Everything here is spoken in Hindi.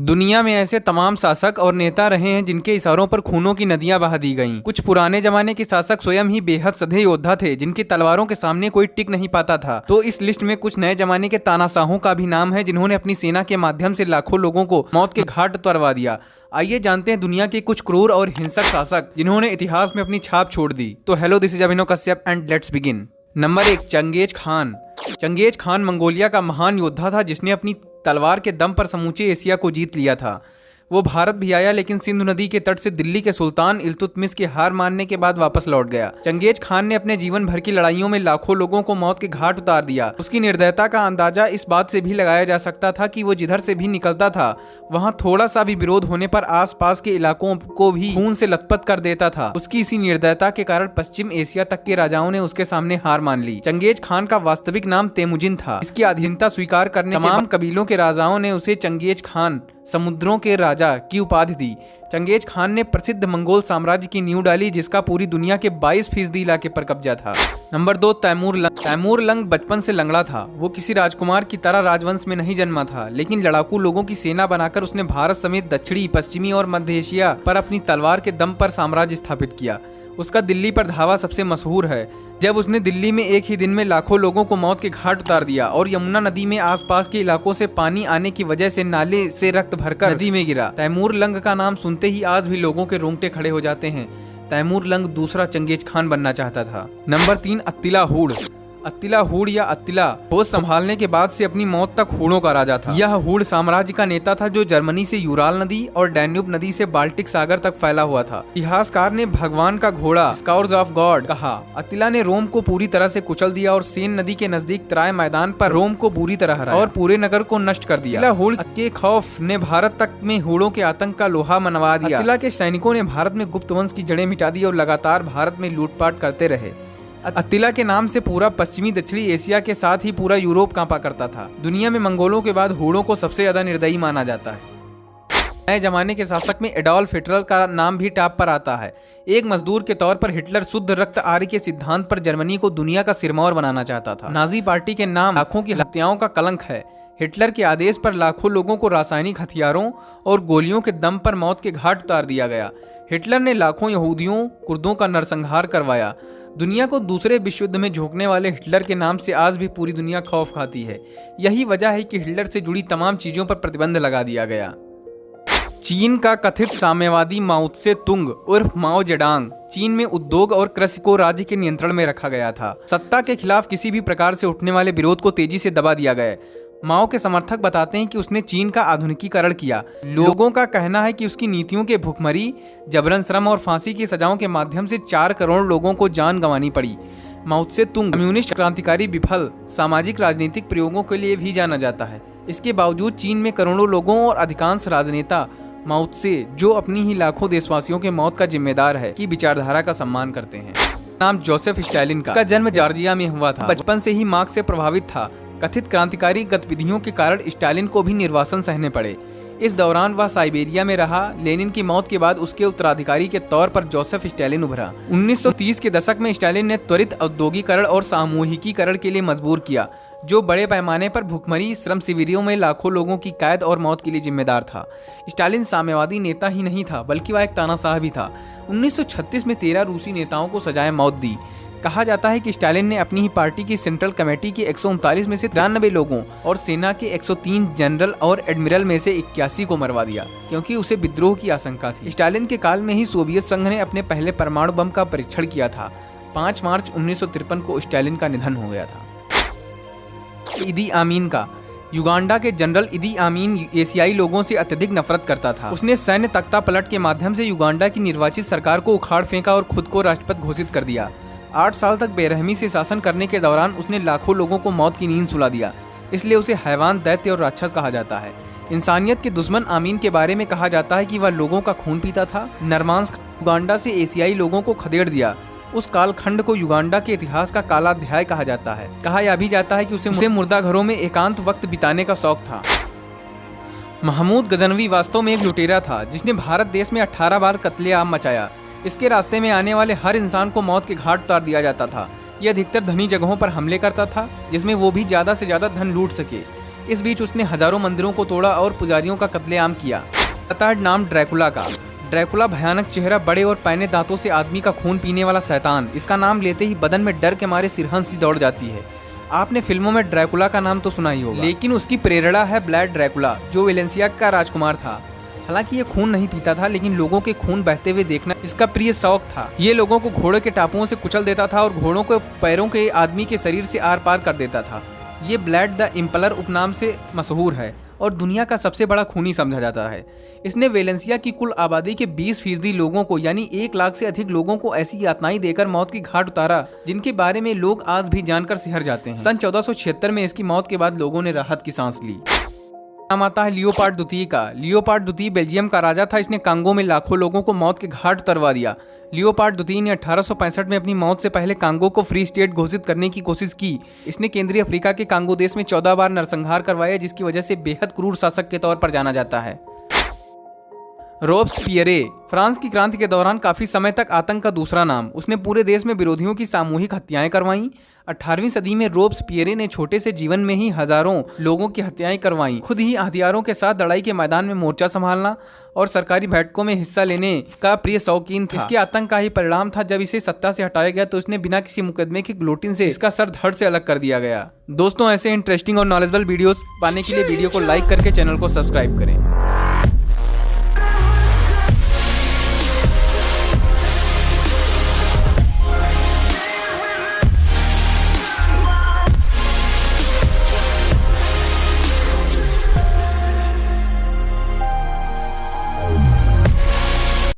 दुनिया में ऐसे तमाम शासक और नेता रहे हैं जिनके इशारों पर खूनों की नदियां बहा दी गईं। कुछ पुराने जमाने के शासक स्वयं ही बेहद सधे योद्धा थे जिनकी तलवारों के सामने कोई टिक नहीं पाता था। तो इस लिस्ट में कुछ नए जमाने के तानाशाहों का भी नाम है जिन्होंने अपनी सेना के माध्यम से लाखों लोगों को मौत के घाट उतरवा दिया। आइए जानते हैं दुनिया के कुछ क्रूर और हिंसक शासक जिन्होंने इतिहास में अपनी छाप छोड़ दी। तो hello, this is Abhinav Kashyap and let's begin. Number 1, Genghis Khan. Genghis Khan Mongolia का महान योद्धा था जिसने अपनी तलवार के दम पर समूचे एशिया को जीत लिया था। वो भारत भी आया लेकिन सिंधु नदी के तट से दिल्ली के सुल्तान इल्तुतमिश की हार मानने के बाद वापस लौट गया। चंगेज खान ने अपने जीवन भर की लड़ाइयों में लाखों लोगों को मौत के घाट उतार दिया। उसकी निर्दयता का अंदाजा इस बात से भी लगाया जा सकता था कि वो जिधर से भी निकलता था वहां थोड़ा सा भी विरोध होने पर आसपास के इलाकों को भी खून से लथपथ कर देता था। उसकी इसी निर्दयता के कारण पश्चिम एशिया तक के राजाओं ने उसके सामने हार मान ली। चंगेज खान का वास्तविक नाम तेमुजिन था। इसकी अधीनता स्वीकार करने तमाम कबीलों के राजाओं ने उसे चंगेज खान, समुद्रों के राजा की उपाधि दी। चंगेज खान ने प्रसिद्ध मंगोल साम्राज्य की नींव डाली जिसका पूरी दुनिया के 22% इलाके पर कब्जा था। Number 2, Timur Lang. Timur Lang बचपन से लंगड़ा था। वो किसी राजकुमार की तरह राजवंश में नहीं जन्मा था, लेकिन लड़ाकू लोगों की सेना बनाकर उसने भारत समेत दक्षिणी, पश्चिमी और मध्य एशिया पर अपनी तलवार के दम पर साम्राज्य स्थापित किया। उसका दिल्ली पर धावा सबसे मशहूर है, जब उसने दिल्ली में एक ही दिन में लाखों लोगों को मौत के घाट उतार दिया और यमुना नदी में आसपास के इलाकों से पानी आने की वजह से नाले से रक्त भरकर नदी में गिरा। तैमूर लंग का नाम सुनते ही आज भी लोगों के रोंगटे खड़े हो जाते हैं। तैमूर लंग दूसरा चंगेज खान बनना चाहता था। नंबर 3, अत्तिला हुड। अत्तिला हुड या अत्तिला होश संभालने के बाद से अपनी मौत तक हूणों का राजा था। यह हुड साम्राज्य का नेता था जो जर्मनी से यूराल नदी और डैन्यूब नदी से बाल्टिक सागर तक फैला हुआ था। इतिहासकार ने भगवान का घोड़ा, स्काउर्स ऑफ गॉड कहा। अत्तिला ने रोम को पूरी तरह से कुचल दिया और सेन नदी के नजदीक तराय मैदान पर रोम को बुरी तरह हराया और पूरे नगर को नष्ट कर दिया। अत्तिला हुड के खौफ ने भारत तक में हूणों के आतंक का लोहा मनवा दिया। अत्तिला के सैनिकों ने भारत में गुप्त वंश की जड़ें मिटा दी और लगातार भारत में लूटपाट करते रहे। अत्तिला के नाम से पूरा पश्चिमी दक्षिणी एशिया के साथ ही पूरा यूरोप कांपा करता था। दुनिया में मंगोलों के बाद हूणों को सबसे ज्यादा निर्दयी माना जाता है। नए जमाने के शासक में एडोल्फ हिटलर का नाम भी टॉप पर आता है। एक मजदूर के तौर पर हिटलर शुद्ध रक्त आर्य के सिद्धांत पर जर्मनी को दुनिया का सिरमौर बनाना चाहता था। नाजी पार्टी के नाम लाखों की हत्याओं का कलंक है। हिटलर के आदेश पर लाखों लोगों को रासायनिक हथियारों और गोलियों के दम पर मौत के घाट उतार दिया गया। हिटलर ने लाखों यहूदियों, कुर्दों का नरसंहार करवाया। दुनिया को दूसरे विश्व युद्ध में झोंकने वाले हिटलर के नाम से आज भी पूरी दुनिया खौफ खाती है। यही वजह है कि हिटलर से जुड़ी तमाम चीजों पर प्रतिबंध लगा दिया गया। चीन का कथित साम्यवादी माओ त्से तुंग उर्फ माओ जेडांग चीन में उद्योग और कृषि को राज्य के नियंत्रण में रखा गया था। सत्ता के खिलाफ किसी भी प्रकार से उठने वाले विरोध को तेजी से दबा दिया गया। माओ के समर्थक बताते हैं कि उसने चीन का आधुनिकीकरण किया। लोगों का कहना है कि उसकी नीतियों के भुखमरी, जबरन श्रम और फांसी की सजाओं के माध्यम से 4 करोड़ लोगों को जान गंवानी पड़ी। माओ त्से तुंग कम्युनिस्ट क्रांतिकारी विफल सामाजिक राजनीतिक प्रयोगों के लिए भी जाना जाता है। इसके बावजूद चीन में करोड़ों लोगों और अधिकांश राजनेता माओ त्से, जो अपनी ही लाखों देशवासियों के मौत का जिम्मेदार है, की विचारधारा का सम्मान करते हैं। नाम जोसेफ स्टालिन का। इसका जन्म जॉर्जिया में हुआ था। बचपन से ही मार्क्स से प्रभावित था। कथित क्रांतिकारी गतिविधियों के कारण स्टालिन को भी निर्वासन सहने पड़े। इस दौरान वह साइबेरिया में रहा। लेनिन की मौत के बाद उसके उत्तराधिकारी के तौर पर जोसेफ स्टालिन उभरा। 1930 के दशक में स्टालिन ने त्वरित औद्योगिकरण और सामूहिकीकरण के लिए मजबूर किया, जो बड़े पैमाने पर भुखमरी, श्रम शिविरों में लाखों लोगों की कैद और मौत के लिए जिम्मेदार था। स्टालिन साम्यवादी नेता ही नहीं था बल्कि वह एक तानाशाह भी था। 1936 में 13 रूसी नेताओं को सजाए मौत दी। कहा जाता है कि स्टालिन ने अपनी ही पार्टी की सेंट्रल कमेटी के 139 में से 93 लोगों और सेना के 103 जनरल और एडमिरल में से 81 को मरवा दिया, क्योंकि उसे विद्रोह की आशंका थी। स्टालिन के काल में ही सोवियत संघ ने अपने पहले परमाणु बम का परीक्षण किया था। 5 मार्च 1953 को स्टालिन का निधन हो गया था। इदी आमीन का। युगांडा के जनरल इदी आमीन एशियाई लोगों से अत्यधिक नफरत करता था। उसने सैन्य तख्ता पलट के माध्यम से युगांडा की निर्वाचित सरकार को उखाड़ फेंका और खुद को राष्ट्रपति घोषित कर दिया। 8 साल तक बेरहमी से शासन करने के दौरान उसने लाखों लोगों को मौत की नींद सुला दिया। इसलिए उसे हैवान, दैत्य और राक्षस कहा जाता है। इंसानियत के दुश्मन आमीन के बारे में कहा जाता है कि वह लोगों का खून पीता था। नरमांस युगांडा से एशियाई लोगों को खदेड़ दिया। उस कालखंड को युगांडा के इतिहास का काला अध्याय कहा जाता है। कहा यह भी जाता है कि उसे मुर्दा घरों में एकांत वक्त बिताने का शौक था। महमूद गजनवी वास्तव में एक लुटेरा था जिसने भारत देश में 18 बार कत्लेआम मचाया। इसके रास्ते में आने वाले हर इंसान को मौत के घाट उतार दिया जाता था। यह अधिकतर धनी जगहों पर हमले करता था जिसमें वो भी ज्यादा से ज्यादा धन लूट सके। इस बीच उसने हजारों मंदिरों को तोड़ा और पुजारियों का कत्लेआम किया। बताया नाम ड्रैकुला का। ड्रैकुला भयानक चेहरा, बड़े और पैने दांतों से आदमी का खून पीने वाला शैतान। इसका नाम लेते ही बदन में डर के मारे सिरहन सी दौड़ जाती है। आपने फिल्मों में ड्रैकुला का नाम तो सुना ही होगा, लेकिन उसकी प्रेरणा है ब्लैड ड्रैकुला, जो वेलेंसिया का राजकुमार था। हालांकि ये खून नहीं पीता था, लेकिन लोगों के खून बहते हुए देखना इसका प्रिय शौक था। ये लोगों को घोड़े के टापुओं से कुचल देता था और घोड़ों को पैरों के आदमी के शरीर से आर पार कर देता था। ये ब्लैड द इम्पलर उपनाम से मशहूर है और दुनिया का सबसे बड़ा खूनी समझा जाता है। इसने वेलेंसिया की कुल आबादी के 20% लोगों को, यानी 1 लाख से अधिक लोगों को ऐसी यातनाएं देकर मौत की घाट उतारा, जिनके बारे में लोग आज भी जानकर सिहर जाते हैं। सन 1476 में इसकी मौत के बाद लोगों ने राहत की सांस ली। नाम आता है लियोपार्ड द्वितीय का। लियोपार्ड द्वितीय बेल्जियम का राजा था। इसने कांगो में लाखों लोगों को मौत के घाट उतरवा दिया। लियोपार्ड द्वितीय ने 1865 में अपनी मौत से पहले कांगो को फ्री स्टेट घोषित करने की कोशिश की। इसने केंद्रीय अफ्रीका के कांगो देश में 14 बार नरसंहार करवाया, जिसकी वजह से बेहद क्रूर शासक के तौर पर जाना जाता है। रोब्सपियरे, फ्रांस की क्रांति के दौरान काफी समय तक आतंक का दूसरा नाम। उसने पूरे देश में विरोधियों की सामूहिक हत्याएं करवाईं। 18वीं सदी में रोब्सपियरे ने छोटे से जीवन में ही हजारों लोगों की हत्याएं करवाईं। खुद ही हथियारों के साथ लड़ाई के मैदान में मोर्चा संभालना और सरकारी बैठकों में हिस्सा लेने का प्रिय शौकीन था। इसके आतंक का ही परिणाम था जब इसे सत्ता से हटाया गया तो उसने बिना किसी मुकदमे की गिलोटिन से इसका सर धड़ से अलग कर दिया गया। दोस्तों, ऐसे इंटरेस्टिंग और नॉलेजेबल वीडियोस पाने के लिए वीडियो को लाइक करके चैनल को सब्सक्राइब करें।